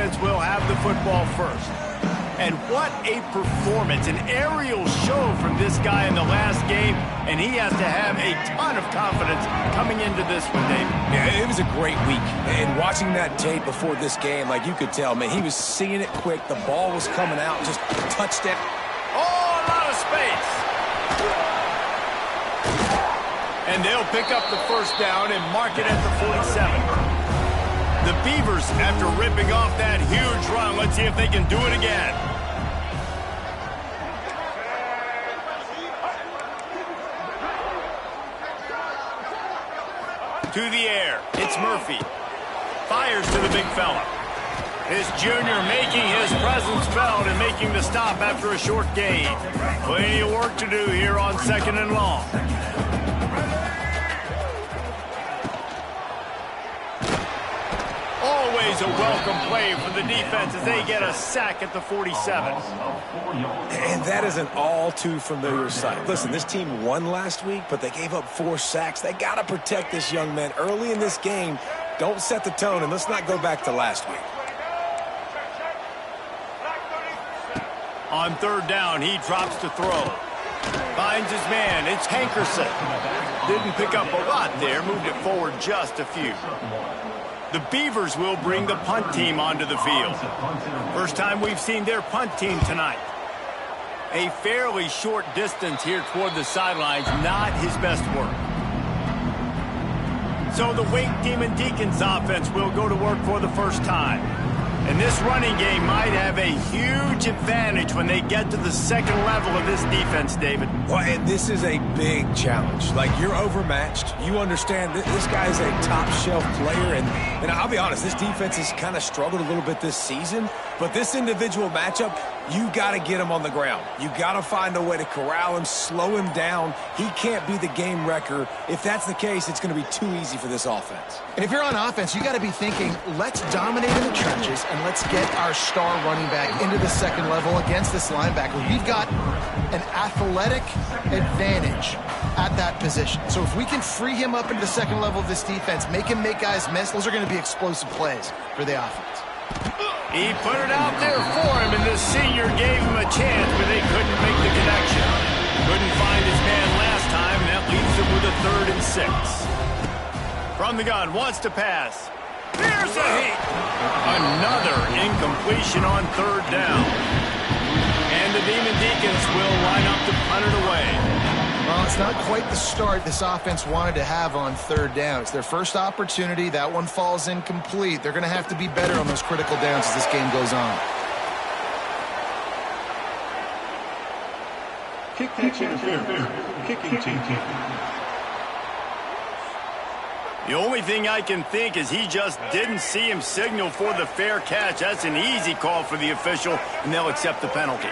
offense will have the football first. And what a performance, an aerial show from this guy in the last game, and he has to have a ton of confidence coming into this one, David. Yeah, it was a great week. And watching that tape before this game, like you could tell, man, he was seeing it quick. The ball was coming out, just touchdown. Oh, a lot of space. And they'll pick up the first down and mark it at the 47. The Beavers, after ripping off that huge run, let's see if they can do it again. To the air, it's Murphy. Fires to the big fella. His junior making his presence felt and making the stop after a short gain. Plenty of work to do here on 2nd and long. Always a welcome play for the defense as they get a sack at the 47. And that is an all too familiar sight. Listen, this team won last week, but they gave up 4 sacks. They got to protect this young man early in this game. Don't set the tone, and let's not go back to last week. On 3rd down, he drops to throw. Finds his man. It's Hankerson. Didn't pick up a lot there. Moved it forward just a few. The Beavers will bring the punt team onto the field. First time we've seen their punt team tonight. A fairly short distance here toward the sidelines, not his best work. So the Wake Demon Deacons offense will go to work for the first time. And this running game might have a huge advantage when they get to the second level of this defense, David. Well, and this is a big challenge. Like, you're overmatched. You understand that this guy is a top-shelf player. And I'll be honest, this defense has kind of struggled a little bit this season. But this individual matchup, you got to get him on the ground. You got to find a way to corral him, slow him down. He can't be the game wrecker. If that's the case, it's going to be too easy for this offense. And if you're on offense, you got to be thinking, let's dominate in the trenches and let's get our star running back into the second level against this linebacker. We've got an athletic advantage at that position. So if we can free him up into the second level of this defense, make him make guys miss, those are going to be explosive plays for the offense. He put it out there for him, and the senior gave him a chance, but they couldn't make the connection. Couldn't find his man last time, and that leaves him with a 3rd and 6. From the gun, wants to pass. There's a hit. Another incompletion on 3rd down. And the Demon Deacons will line up to punt it away. Well, it's not quite the start this offense wanted to have on 3rd down. It's their first opportunity. That one falls incomplete. They're going to have to be better on those critical downs as this game goes on. Kick interference. Kicking team. The only thing I can think is he just didn't see him signal for the fair catch. That's an easy call for the official, and they'll accept the penalty.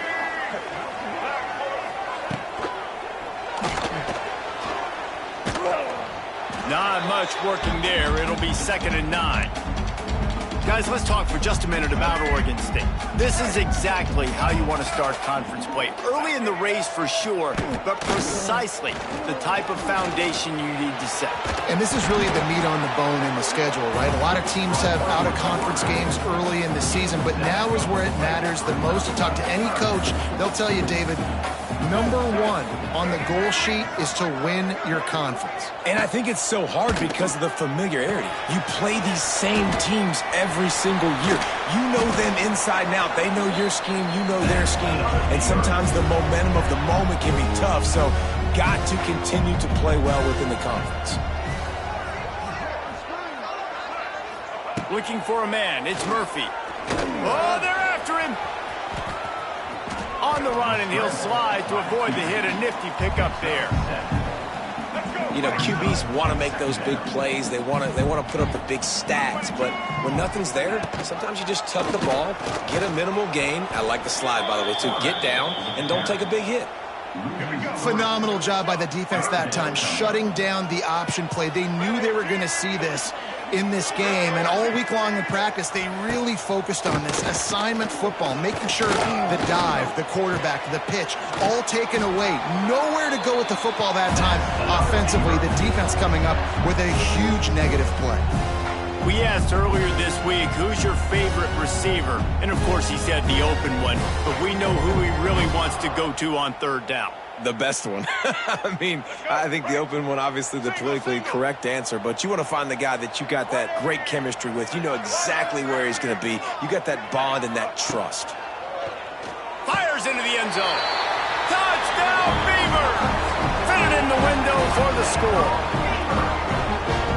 Not much working there. It'll be 2nd and 9. Guys, let's talk for just a minute about Oregon State. This is exactly how you want to start conference play. Early in the race for sure, but precisely the type of foundation you need to set. And this is really the meat on the bone in the schedule, right? A lot of teams have out-of-conference games early in the season, but now is where it matters the most. You talk to any coach, they'll tell you, David, number 1 on the goal sheet is to win your conference. And I think it's so hard because of the familiarity. You play these same teams every single year. You know them inside and out. They know your scheme, you know their scheme. And sometimes the momentum of the moment can be tough. So got to continue to play well within the conference. Looking for a man. It's Murphy. Oh, they're after him. On the run, and he'll slide to avoid the hit. A nifty pickup there. You know, QBs want to make those big plays. They want to put up the big stats. But when nothing's there, sometimes you just tuck the ball, get a minimal gain. I like the slide, by the way, too. Get down and don't take a big hit. Phenomenal job by the defense that time, shutting down the option play. They knew they were going to see this in this game, and all week long in practice, they really focused on this assignment football, making sure the dive, the quarterback, the pitch, all taken away. Nowhere to go with the football that time offensively. The defense coming up with a huge negative play. We asked earlier this week, who's your favorite receiver? And, of course, he said the open one. But we know who he really wants to go to on third down. The best one. I mean, I think the open one, obviously the politically correct answer, but you want to find the guy that you got that great chemistry with. You know exactly where he's going to be. You got that bond and that trust. Fires into the end zone. Touchdown, Beavers! Fitted in the window for the score.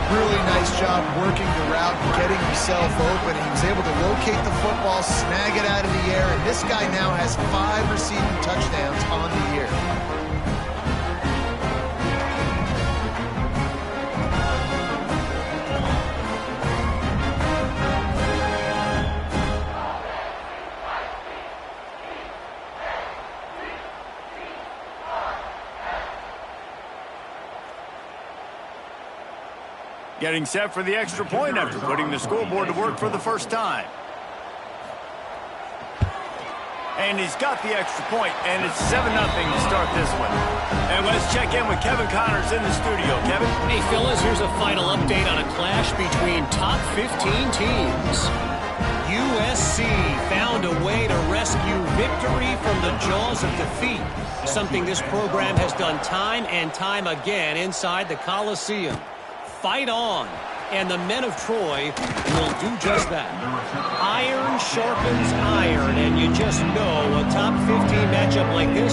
Really nice job working the route, getting himself open. He was able to locate the football, snag it out of the air, and this guy now has 5 receiving touchdowns on the year. Getting set for the extra point after putting the scoreboard to work for the first time. And he's got the extra point, and it's 7-0 to start this one. And let's check in with Kevin Connors in the studio. Kevin? Hey, fellas, here's a final update on a clash between top 15 teams. USC found a way to rescue victory from the jaws of defeat, something this program has done time and time again inside the Coliseum. Fight on, and the men of Troy will do just that. Iron sharpens iron, and you just know a top 15 matchup like this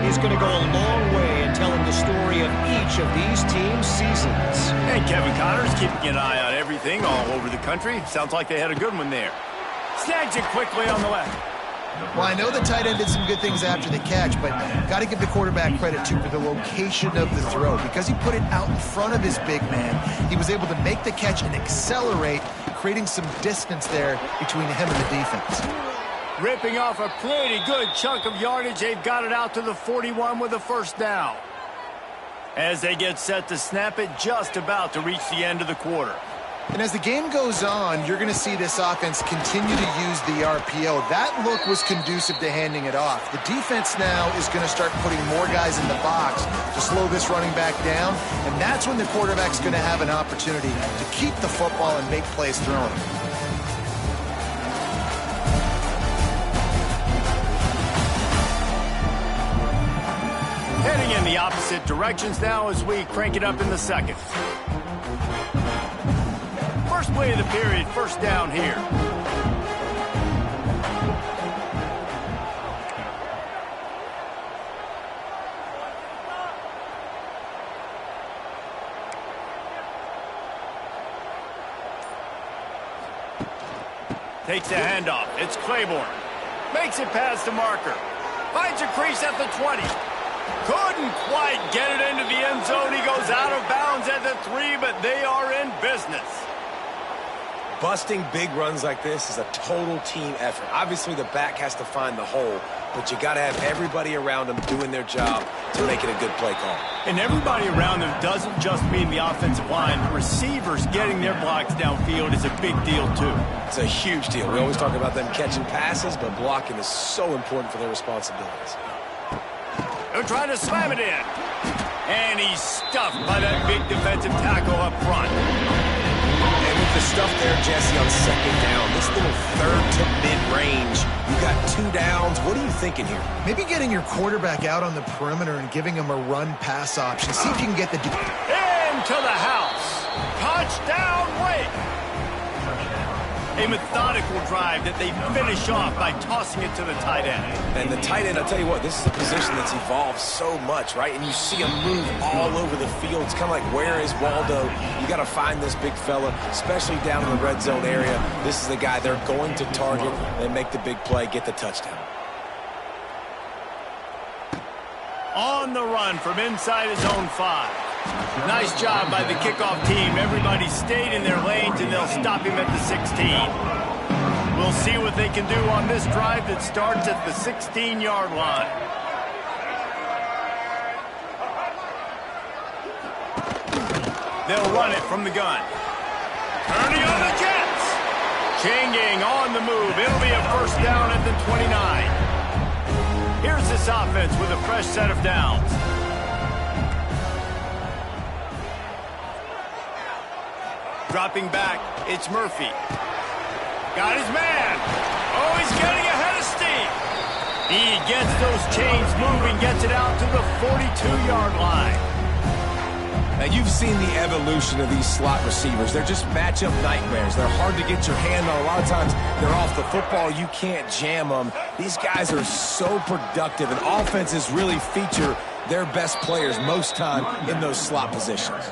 is going to go a long way in telling the story of each of these teams' seasons. And Kevin Connors keeping an eye on everything all over the country. Sounds like they had a good one there. Snags it quickly on the left. Well, I know the tight end did some good things after the catch, but got to give the quarterback credit, too, for the location of the throw. Because he put it out in front of his big man, he was able to make the catch and accelerate, creating some distance there between him and the defense. Ripping off a pretty good chunk of yardage. They've got it out to the 41 with a first down. As they get set to snap it, just about to reach the end of the quarter. And as the game goes on, you're going to see this offense continue to use the RPO. That look was conducive to handing it off. The defense now is going to start putting more guys in the box to slow this running back down, and that's when the quarterback's going to have an opportunity to keep the football and make plays throwing. Heading in the opposite directions now as we crank it up in the second. First play of the period, first down here. Takes the handoff. It's Claiborne. Makes it past the marker. Finds a crease at the 20. Couldn't quite get it into the end zone. He goes out of bounds at the 3, but they are in business. Busting big runs like this is a total team effort. Obviously, the back has to find the hole, but you got to have everybody around them doing their job to make it a good play call. And everybody around them doesn't just mean the offensive line. The receivers getting their blocks downfield is a big deal, too. It's a huge deal. We always talk about them catching passes, but blocking is so important for their responsibilities. They're trying to slam it in. And he's stuffed by that big defensive tackle up front. And with the stuff there, Jesse, on second down, this little third to mid-range, you got 2 downs. What are you thinking here? Maybe getting your quarterback out on the perimeter and giving him a run-pass option. See if you can get the... Into the house. Touchdown, Wake. A methodical drive that they finish off by tossing it to the tight end. And the tight end, I'll tell you what, this is a position that's evolved so much, right? And you see him move all over the field. It's kind of like, where is Waldo? You got to find this big fella, especially down in the red zone area. This is the guy they're going to target and make the big play, get the touchdown. On the run from inside his own 5. Nice job by the kickoff team. Everybody stayed in their lanes, and they'll stop him at the 16. We'll see what they can do on this drive that starts at the 16-yard line. They'll run it from the gun. Turning on the Jets. Changing on the move. It'll be a first down at the 29. Here's this offense with a fresh set of downs. Dropping back, it's Murphy. Got his man. Oh, he's getting ahead of steam. He gets those chains moving, gets it out to the 42-yard line. Now, you've seen the evolution of these slot receivers. They're just matchup nightmares. They're hard to get your hand on. A lot of times, they're off the football. You can't jam them. These guys are so productive, and offenses really feature their best players most time in those slot positions.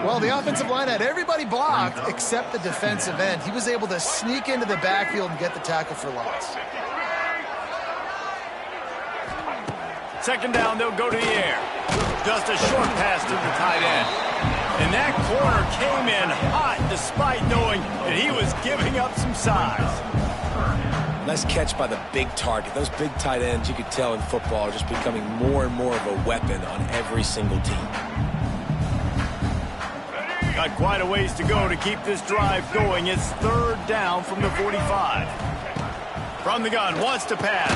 Well, the offensive line had everybody blocked except the defensive end. He was able to sneak into the backfield and get the tackle for loss. Second down, they'll go to the air. Just a short pass to the tight end. And that corner came in hot despite knowing that he was giving up some size. Nice catch by the big target. Those big tight ends, you could tell in football, are just becoming more and more of a weapon on every single team. Got quite a ways to go to keep this drive going. It's third down from the 45. From the gun, wants to pass.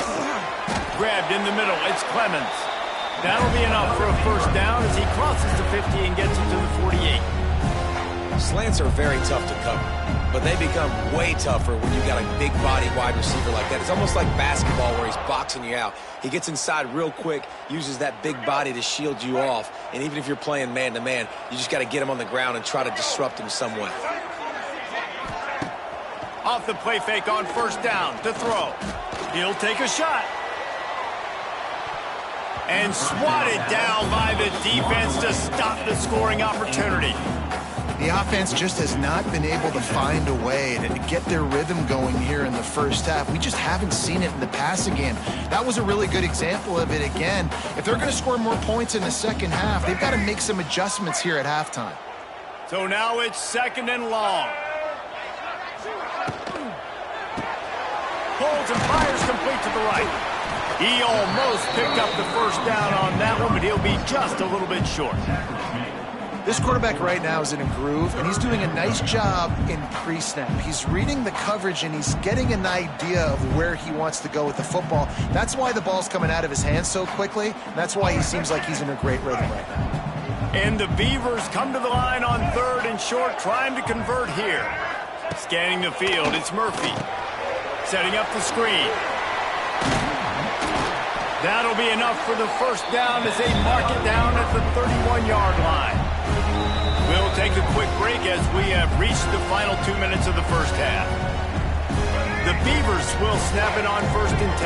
Grabbed in the middle, it's Clemens. That'll be enough for a first down as he crosses the 50 and gets it to the 48. Slants are very tough to cover, but they become way tougher when you've got a big body wide receiver like that. It's almost like basketball where he's boxing you out. He gets inside real quick, uses that big body to shield you off, and even if you're playing man-to-man, you just got to get him on the ground and try to disrupt him some way. Off the play fake on first down to throw. He'll take a shot. And swatted down by the defense to stop the scoring opportunity. The offense just has not been able to find a way to get their rhythm going here in the first half. We just haven't seen it in the passing game. That was a really good example of it again. If they're going to score more points in the second half, they've got to make some adjustments here at halftime. So now it's second and long. Pulls and fires complete to the right. He almost picked up the first down on that one, but he'll be just a little bit short. This quarterback right now is in a groove, and he's doing a nice job in pre-snap. He's reading the coverage, and he's getting an idea of where he wants to go with the football. That's why the ball's coming out of his hands so quickly. That's why he seems like he's in a great rhythm right now. And the Beavers come to the line on third and short, trying to convert here. Scanning the field, it's Murphy. Setting up the screen. That'll be enough for the first down as they mark it down at the 31-yard line. We'll take a quick break as we have reached the final 2 minutes of the first half. The Beavers will snap it on first and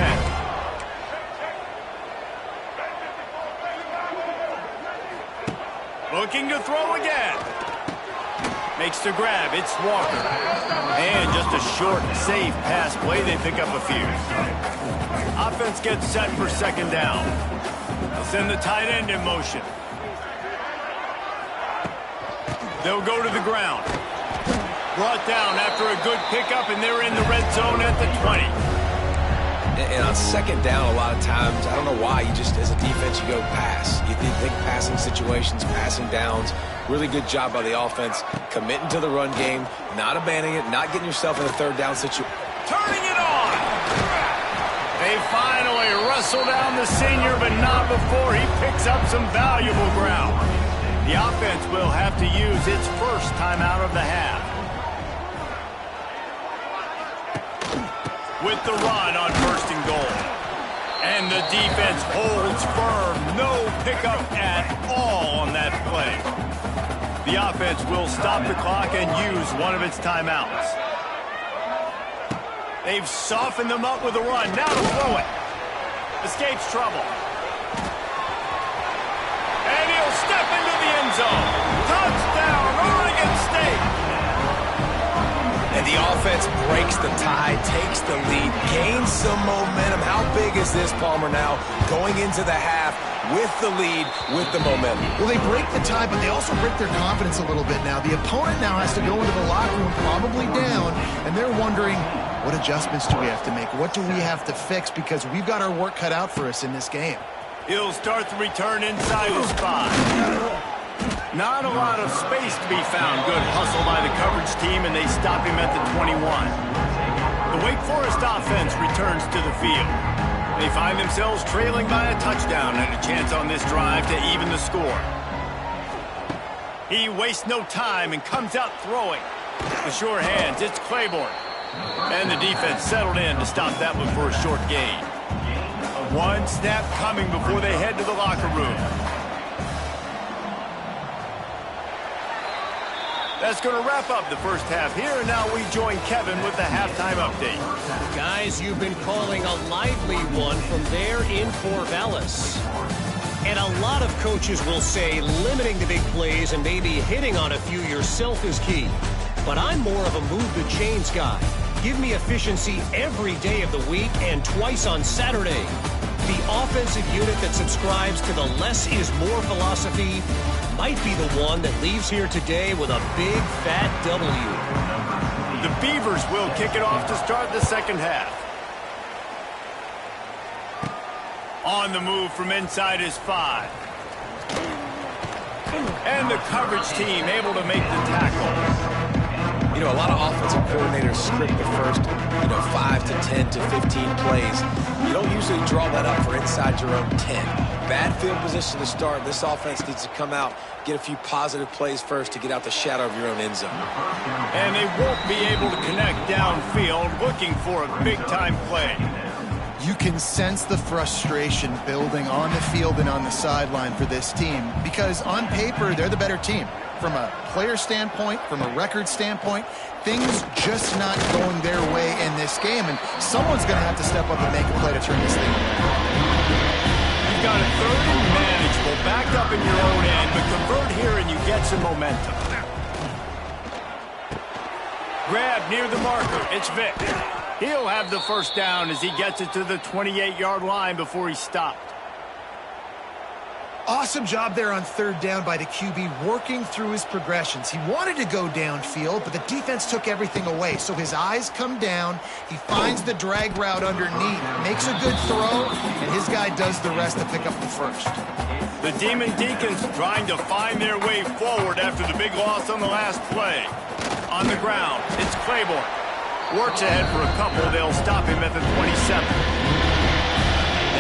10. Looking to throw again. Makes the grab. It's Walker. And just a short, safe pass play. They pick up a few. Offense gets set for second down. They'll send the tight end in motion. They'll go to the ground. Brought down after a good pickup, and they're in the red zone at the 20. And on second down, a lot of times, I don't know why, you just, as a defense, you go pass. You think passing situations, passing downs. Really good job by the offense, committing to the run game, not abandoning it, not getting yourself in a third down situation. Turning it on! They finally wrestle down the senior, but not before he picks up some valuable ground. The offense will have to use its first timeout of the half. With the run on first and goal. And the defense holds firm. No pickup at all on that play. The offense will stop the clock and use one of its timeouts. They've softened them up with a run. Now to throw it. Escapes trouble. And he'll step into the end zone. Touchdown, Oregon State. And the offense breaks the tie, takes the lead, gains some momentum. How big is this, Palmer, now going into the half with the lead, with the momentum? Well, they break the tie, but they also break their confidence a little bit now. The opponent now has to go into the locker room probably down, and they're wondering, what adjustments do we have to make? What do we have to fix? Because we've got our work cut out for us in this game. He'll start the return inside the spot. Not a lot of space to be found. Good hustle by the coverage team, and they stop him at the 21. The Wake Forest offense returns to the field. They find themselves trailing by a touchdown and a chance on this drive to even the score. He wastes no time and comes out throwing. The sure hands, it's Claiborne. And the defense settled in to stop that one for a short gain. One snap coming before they head to the locker room. That's going to wrap up the first half here, and now we join Kevin with the halftime update. Guys, you've been calling a lively one from there in Corvallis. And a lot of coaches will say limiting the big plays and maybe hitting on a few yourself is key. But I'm more of a move the chains guy. Give me efficiency every day of the week and twice on Saturday. The offensive unit that subscribes to the less is more philosophy might be the one that leaves here today with a big fat W. The Beavers will kick it off to start the second half. On the move from inside is 5. And the coverage team able to make the tackle. You know, a lot of offensive coordinators script the first, 5 to 10 to 15 plays. You don't usually draw that up for inside your own 10. Bad field position to start. This offense needs to come out, get a few positive plays first to get out the shadow of your own end zone. And they won't be able to connect downfield, looking for a big-time play. You can sense the frustration building on the field and on the sideline for this team because on paper, they're the better team. From a player standpoint, from a record standpoint, things just not going their way in this game, and someone's going to have to step up and make a play to turn this thing around. You've got a third and manageable, backed up in your own end, but convert here and you get some momentum. Grab near the marker. It's Vic. He'll have the first down as he gets it to the 28-yard line before he's stopped. Awesome job there on third down by the QB, working through his progressions. He wanted to go downfield, but the defense took everything away. So his eyes come down, he finds the drag route underneath, makes a good throw, and his guy does the rest to pick up the first. The Demon Deacons trying to find their way forward after the big loss on the last play. On the ground, it's Claiborne. Works ahead for a couple. They'll stop him at the 27.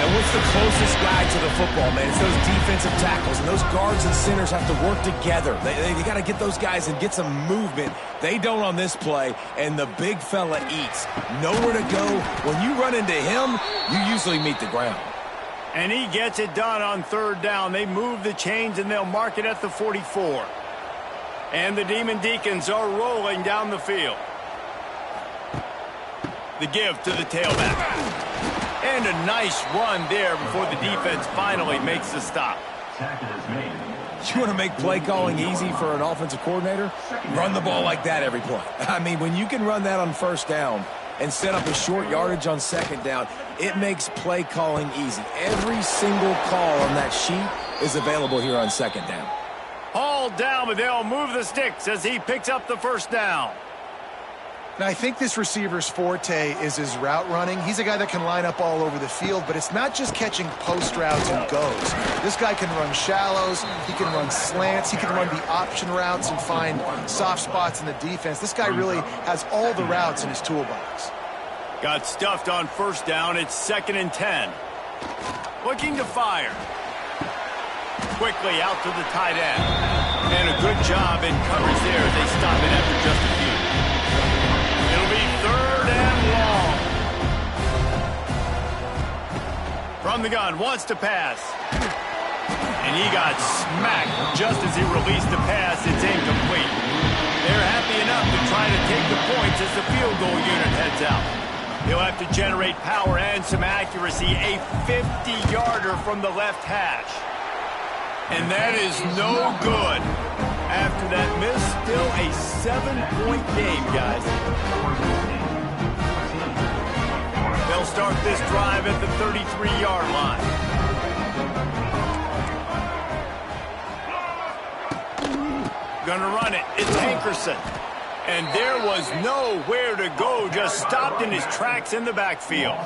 And what's the closest guy to the football, man? It's those defensive tackles, and those guards and centers have to work together. They got to get those guys and get some movement. They don't on this play, and the big fella eats. Nowhere to go. When you run into him, you usually meet the ground. And he gets it done on third down. They move the chains, and they'll mark it at the 44. And the Demon Deacons are rolling down the field. The give to the tailback. And a nice run there before the defense finally makes the stop. You want to make play calling easy for an offensive coordinator? Run the ball like that every play. I mean, when you can run that on first down and set up a short yardage on second down, it makes play calling easy. Every single call on that sheet is available here on second down. Hauled down, but they'll move the sticks as he picks up the first down. Now, I think this receiver's forte is his route running. He's a guy that can line up all over the field, but it's not just catching post routes and goes. This guy can run shallows, he can run slants, he can run the option routes and find soft spots in the defense. This guy really has all the routes in his toolbox. Got stuffed on first down. It's 2nd and 10. Looking to fire. Quickly out to the tight end. And a good job in coverage there as they stop it after just a few. It'll be 3rd and long. From the gun, wants to pass. And he got smacked just as he released the pass. It's incomplete. They're happy enough to try to take the points as the field goal unit heads out. He'll have to generate power and some accuracy. A 50-yarder from the left hash. And that is no good. After that miss, still a 7-point game, guys. They'll start this drive at the 33-yard line. Gonna run it. It's Hankerson. And there was nowhere to go. Just stopped in his tracks in the backfield.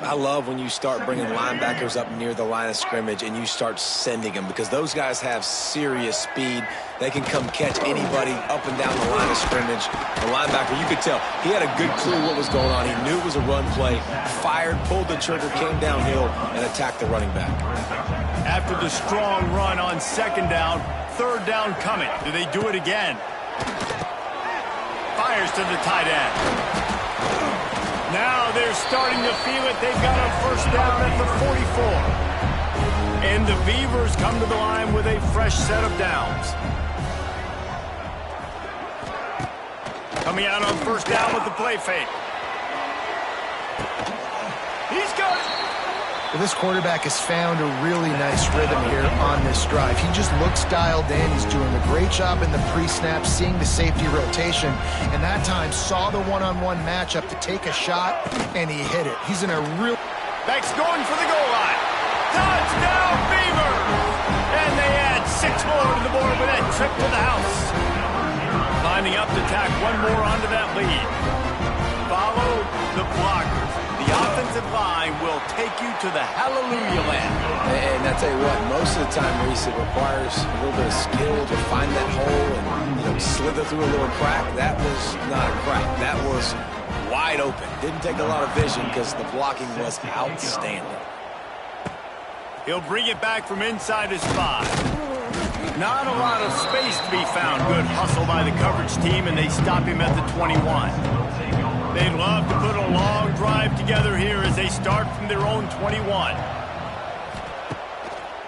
I love when you start bringing linebackers up near the line of scrimmage and you start sending them because those guys have serious speed. They can come catch anybody up and down the line of scrimmage. The linebacker, you could tell, he had a good clue what was going on. He knew it was a run play, fired, pulled the trigger, came downhill, and attacked the running back. After the strong run on second down, third down coming. Do they do it again? Fires to the tight end. Now they're starting to feel it. They've got a first down at the 44. And the Beavers come to the line with a fresh set of downs. Coming out on first down with the play fake. He's got it. Well, this quarterback has found a really nice rhythm here on this drive. He just looks dialed in. He's doing a great job in the pre-snap, seeing the safety rotation, and that time saw the one-on-one matchup to take a shot, and he hit it. He's in a real... Beck's going for the goal line. Touchdown, Beavers! And they add 6 more to the board with that trip to the house. Lining up to tack one more onto that lead. Follow the blockers. The offensive line will take you to the hallelujah land. And I tell you what, most of the time, Reese, it requires a little bit of skill to find that hole and slither through a little crack. That was not a crack. That was wide open. Didn't take a lot of vision because the blocking was outstanding. He'll bring it back from inside his 5. Not a lot of space to be found. Good hustle by the coverage team, and they stop him at the 21. They'd love to put a long drive together here as they start from their own 21.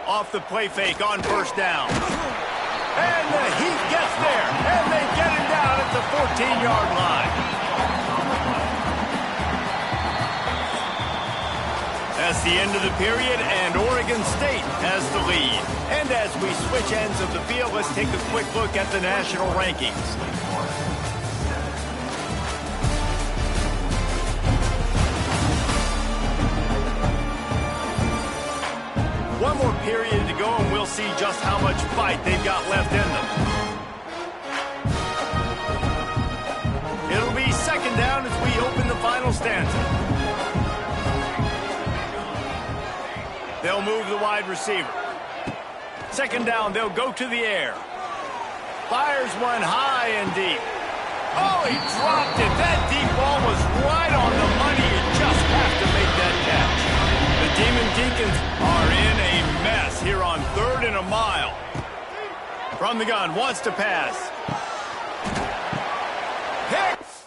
Off the play fake on first down. And the Heat gets there, and they get him down at the 14-yard line. That's the end of the period, and Oregon State has the lead. And as we switch ends of the field, let's take a quick look at the national rankings. One more period to go, and we'll see just how much fight they've got left in them. It'll be second down as we open the final stanza. They'll move the wide receiver. Second down, they'll go to the air. Fires one high and deep. Oh, he dropped it. That deep ball was right on the money. You just have to make that catch. The Demon Deacons are in a mess here on 3rd and a mile. From the gun, wants to pass. Hicks!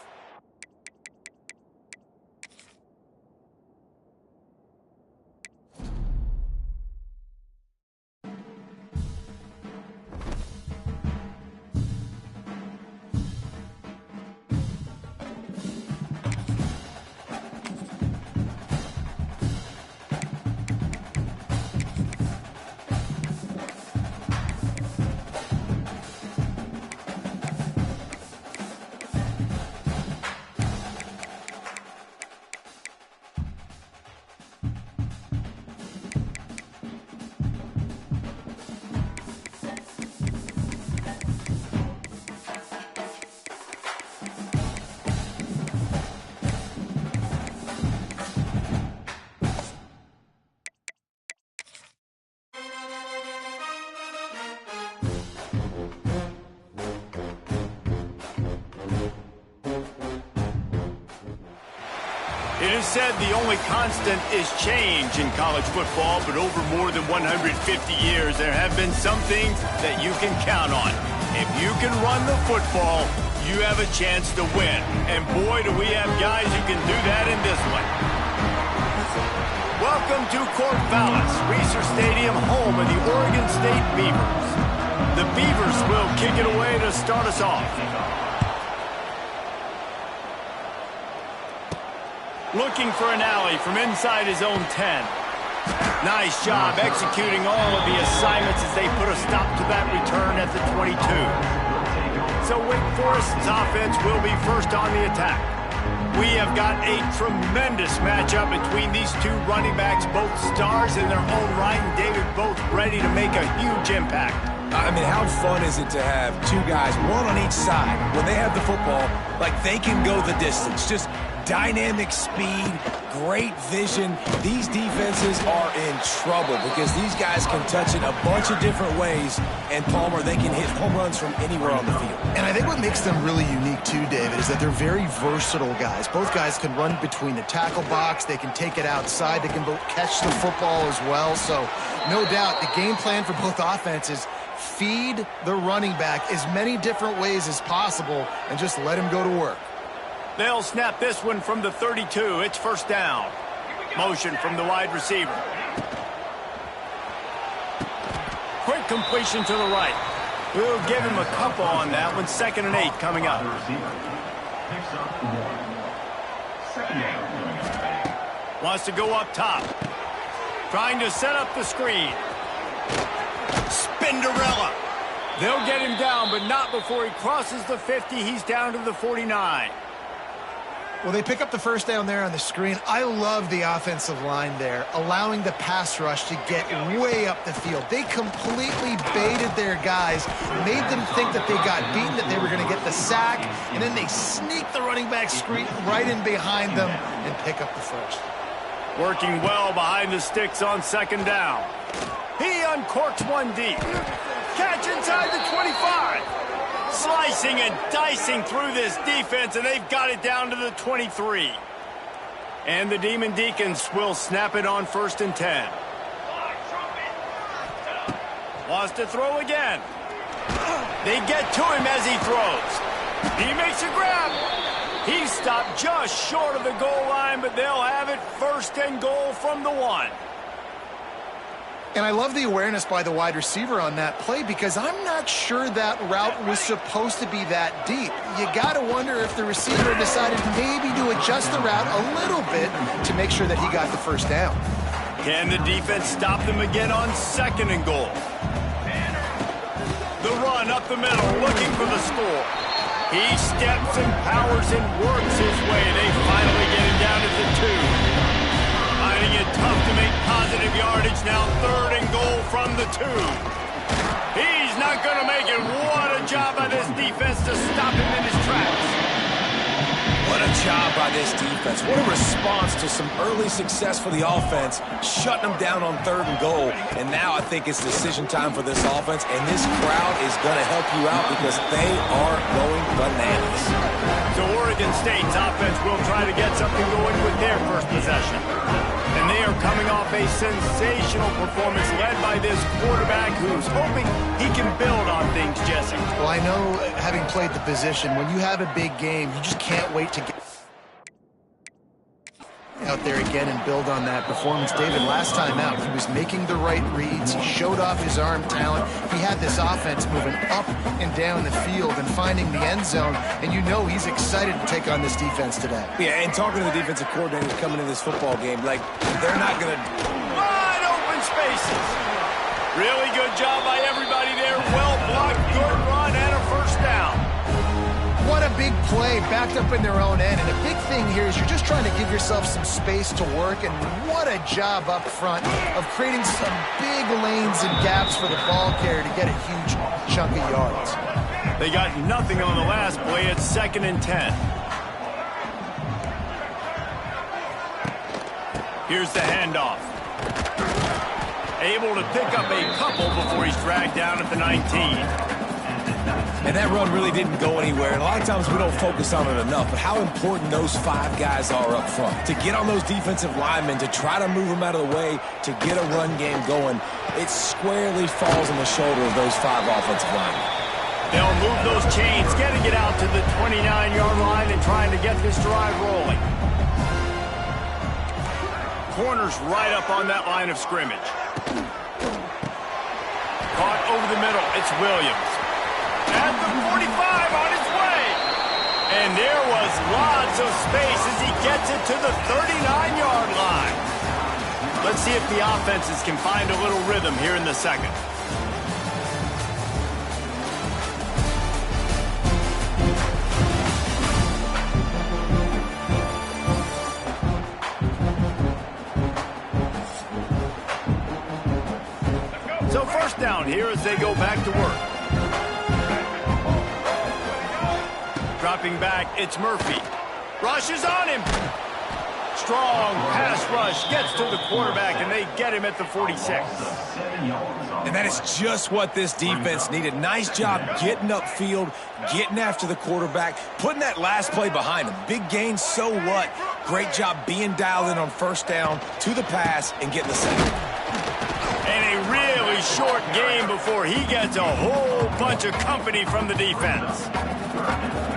It is said the only constant is change in college football, but over more than 150 years, there have been some things that you can count on. If you can run the football, you have a chance to win. And boy, do we have guys who can do that in this one. Welcome to Corvallis, Reser Stadium, home of the Oregon State Beavers. The Beavers will kick it away to start us off. Looking for an alley from inside his own 10. Nice job executing all of the assignments as they put a stop to that return at the 22. So Wake Forest's offense will be first on the attack. We have got a tremendous matchup between these two running backs, both stars in their own right, and David both ready to make a huge impact. I mean, how fun is it to have two guys, one on each side, when they have the football, like they can go the distance, just dynamic speed, great vision. These defenses are in trouble because these guys can touch it a bunch of different ways, and Palmer, they can hit home runs from anywhere on the field. And I think what makes them really unique too, David, is that they're very versatile guys. Both guys can run between the tackle box, they can take it outside, they can both catch the football as well. So no doubt the game plan for both offenses Feed the running back as many different ways as possible and just let him go to work. They'll snap this one from the 32. It's first down. Motion from the wide receiver. Quick completion to the right. We'll give him a couple on that one. 2nd and 8 coming up. Wants to go up top. Trying to set up the screen. Spinderella. They'll get him down, but not before he crosses the 50. He's down to the 49. Well, they pick up the first down there on the screen. I love the offensive line there, allowing the pass rush to get way up the field. They completely baited their guys, made them think that they got beaten, that they were going to get the sack, and then they sneak the running back screen right in behind them and pick up the first. Working well behind the sticks on 2nd down. He uncorks one deep. Catch inside the 25. Slicing and dicing through this defense, and they've got it down to the 23. And the Demon Deacons will snap it on 1st and 10. Wants to throw again. They get to him as he throws. He makes a grab. He stopped just short of the goal line, but they'll have it 1st and goal from the 1. And I love the awareness by the wide receiver on that play because I'm not sure that route was supposed to be that deep. You got to wonder if the receiver decided maybe to adjust the route a little bit to make sure that he got the first down. Can the defense stop them again on 2nd and goal? The run up the middle, looking for the score. He steps and powers and works his way. They finally get him down to the 2. Finding it tough to make positive yardage. Now 3rd and goal from the 2. He's not going to make it. What a job by this defense to stop him in his tracks. What a job by this defense. What a response to some early success for the offense, shutting them down on 3rd and goal. And now I think it's decision time for this offense, and this crowd is going to help you out because they are going bananas. So Oregon State's offense will try to get something going with their first possession. And they are coming off a sensational performance led by this quarterback who's hoping he can build on things, Jesse. Well, I know, having played the position, when you have a big game, you just can't wait to get out there again and build on that performance. David, last time out, he was making the right reads. He showed off his arm talent. He had this offense moving up and down the field and finding the end zone, and you know he's excited to take on this defense today. Yeah, and talking to the defensive coordinators coming in this football game, like, they're not going to... Wide open spaces. Really good job by everybody there. Well blocked, good run, and a first down. What a big play, backed up in their own end. And a big thing here is you're just trying to give yourself some space to work. And what a job up front of creating some big lanes and gaps for the ball carrier to get a huge chunk of yards. They got nothing on the last play. It's 2nd and 10. Here's the handoff. Able to pick up a couple before he's dragged down at the 19. And that run really didn't go anywhere. And a lot of times we don't focus on it enough, but how important those 5 guys are up front. To get on those defensive linemen, to try to move them out of the way, to get a run game going, it squarely falls on the shoulder of those 5 offensive linemen. They'll move those chains, getting it out to the 29-yard line and trying to get this drive rolling. Corners right up on that line of scrimmage. Caught over the middle. It's Williams. At the 45 on his way. And there was lots of space as he gets it to the 39-yard line. Let's see if the offenses can find a little rhythm here in the 2nd. So 1st down here as they go back to work. Dropping back, it's Murphy. Rushes on him. Strong pass rush, gets to the quarterback, and they get him at the 46. And that is just what this defense needed. Nice job getting upfield, getting after the quarterback, putting that last play behind him. Big gain, so what? Great job being dialed in on 1st down to the pass and getting the second. And a really very short game before he gets a whole bunch of company from the defense.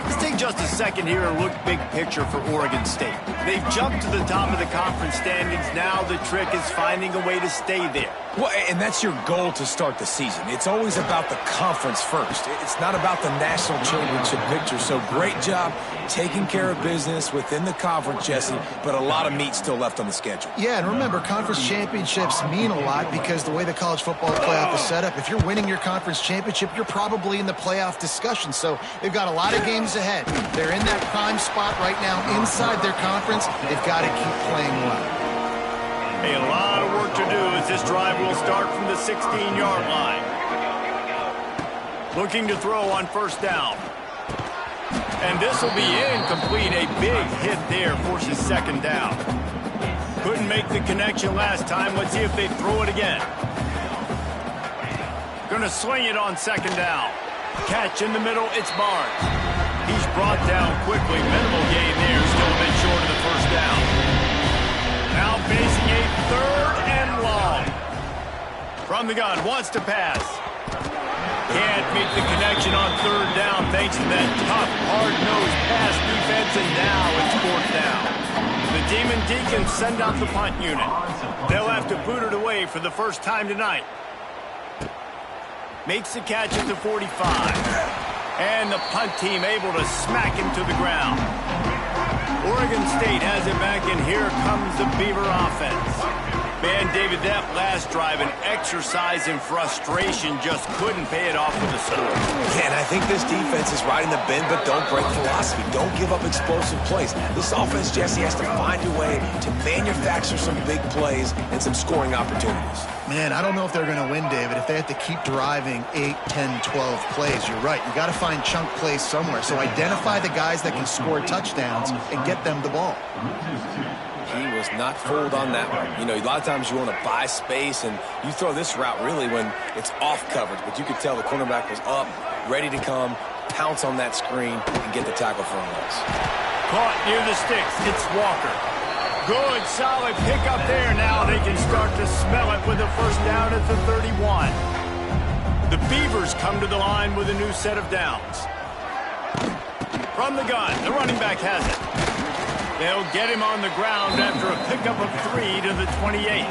Let's take just a second here and look big picture for Oregon State. They've jumped to the top of the conference standings. Now the trick is finding a way to stay there. Well, and that's your goal to start the season. It's always about the conference first. It's not about the national championship picture. So great job taking care of business within the conference, Jesse, but a lot of meat still left on the schedule. Yeah, and remember, conference championships mean a lot because the way the college football playoff is set up, if you're winning your conference championship, you're probably in the playoff discussion. So they've got a lot of games ahead. They're in that prime spot right now inside their conference. They've got to keep playing well. A lot of work to do as this drive will start from the 16-yard line. Looking to throw on first down. And this will be incomplete. A big hit there forces second down. Couldn't make the connection last time. Let's see if they throw it again. Going to swing it on second down. Catch in the middle. It's Barnes. He's brought down quickly. Minimal gain there. Still a bit short of the first down. Now facing a third and long. From the gun, wants to pass. Can't make the connection on third down thanks to that tough, hard-nosed pass defense, and now it's fourth down. The Demon Deacons send out the punt unit. They'll have to boot it away for the first time tonight. Makes the catch at the 45. And the punt team able to smack him to the ground. Oregon State has it back, and here comes the Beaver offense. Man, David, that last drive, an exercise in frustration, just couldn't pay it off with a score. Yeah, and I think this defense is riding the bend, but don't break philosophy. Don't give up explosive plays. This offense, Jesse, has to find a way to manufacture some big plays and some scoring opportunities. Man, I don't know if they're going to win, David, if they have to keep driving 8, 10, 12 plays. You're right. You got to find chunk plays somewhere. So identify the guys that can score touchdowns and get them the ball. He was not fooled on that one. You know, a lot of times you want to buy space, and you throw this route really when it's off coverage. But you could tell the cornerback was up, ready to come, pounce on that screen, and get the tackle for a loss. Caught near the sticks. It's Walker. Good, solid pickup there. Now they can start to smell it with a first down at the 31. The Beavers come to the line with a new set of downs. From the gun, the running back has it. They'll get him on the ground after a pickup of 3 to the 28.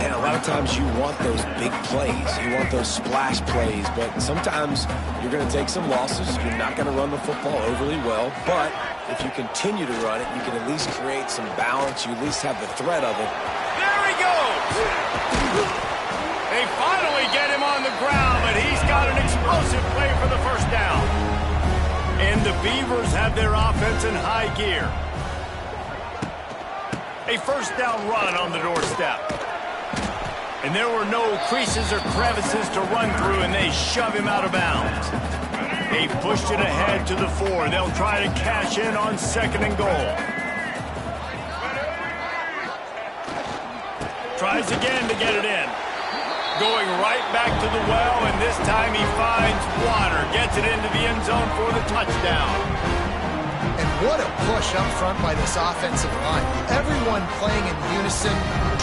And a lot of times you want those big plays. You want those splash plays, but sometimes you're going to take some losses. You're not going to run the football overly well, but if you continue to run it, you can at least create some balance. You at least have the threat of it. There he goes! They finally get him on the ground, but he's got an explosive play for the first down. And the Beavers have their offense in high gear. A first down run on the doorstep. And there were no creases or crevices to run through, and they shove him out of bounds. They pushed it ahead to the 4. They'll try to cash in on second and goal. Tries again to get it in. Going right back to the well, and this time he finds water. Gets it into the end zone for the touchdown. And what a push up front by this offensive line. Everyone playing in unison,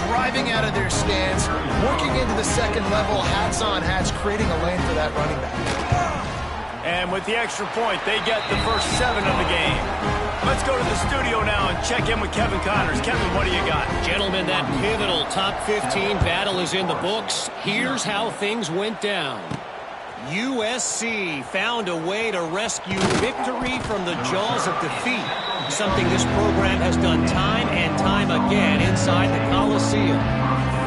driving out of their stance, working into the second level, hats on hats, creating a lane for that running back. And with the extra point, they get the first 7 of the game. Let's go to the studio now and check in with Kevin Connors. Kevin, what do you got? Gentlemen, that pivotal top 15 battle is in the books. Here's how things went down. USC found a way to rescue victory from the jaws of defeat, something this program has done time and time again inside the Coliseum.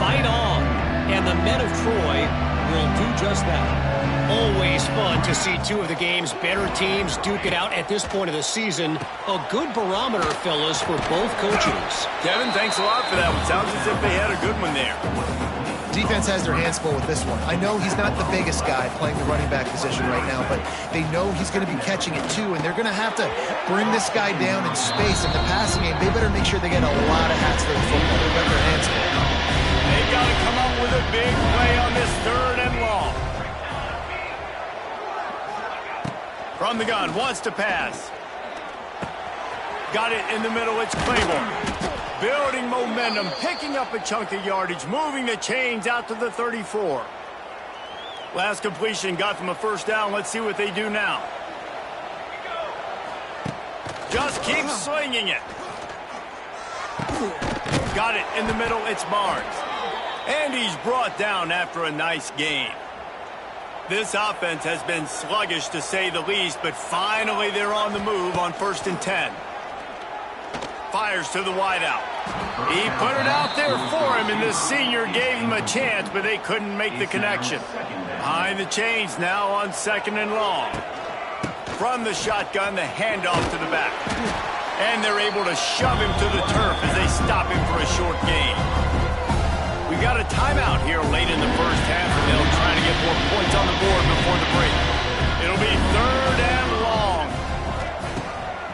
Fight on, and the men of Troy will do just that. Always fun to see two of the game's better teams duke it out at this point of the season. A good barometer, fellas, for both coaches. Kevin, thanks a lot for that one. Sounds as if they had a good one there. Defense has their hands full with this one. I know he's not the biggest guy playing the running back position right now, but they know he's going to be catching it too, and they're going to have to bring this guy down in space. In the passing game, they better make sure they get a lot of hats for the football. They've got their hands full. They've got to come up with a big play on this third and long. From the gun, wants to pass. Got it in the middle, it's Claiborne. Building momentum, picking up a chunk of yardage, moving the chains out to the 34. Last completion got them a first down. Let's see what they do now. Just keep slinging it. Got it in the middle. It's Barnes. And he's brought down after a nice gain. This offense has been sluggish to say the least, but finally they're on the move on 1st and 10. Fires to the wideout. He put it out there for him, and the senior gave him a chance, but they couldn't make the connection. Behind the chains now on 2nd and long. From the shotgun, the handoff to the back. And they're able to shove him to the turf as they stop him for a short gain. We got a timeout here late in the first half, and they'll try to get more points on the board before the break. It'll be 3rd and long.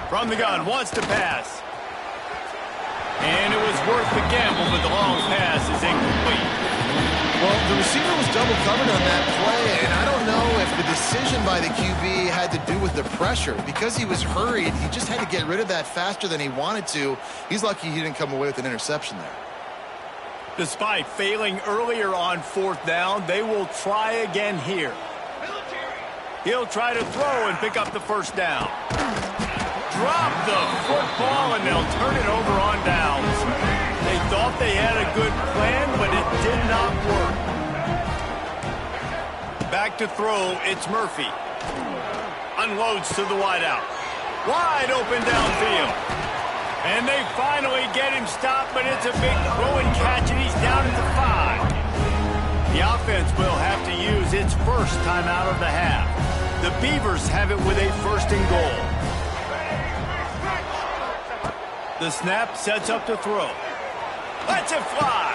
From the gun, wants to pass. And it was worth the gamble, but the long pass is incomplete. Well, the receiver was double covered on that play, and I don't know if the decision by the QB had to do with the pressure. Because he was hurried, he just had to get rid of that faster than he wanted to. He's lucky he didn't come away with an interception there. Despite failing earlier on 4th down, they will try again here. He'll try to throw and pick up the first down. Drop the football, and they'll turn it over on downs. They thought they had a good plan, but it did not work. Back to throw, it's Murphy. Unloads to the wideout. Wide open downfield. And they finally get him stopped, but it's a big throw and catch, and he's down at the 5. The offense will have to use its first timeout of the half. The Beavers have it with a 1st and goal. The snap sets up to throw. Lets it fly.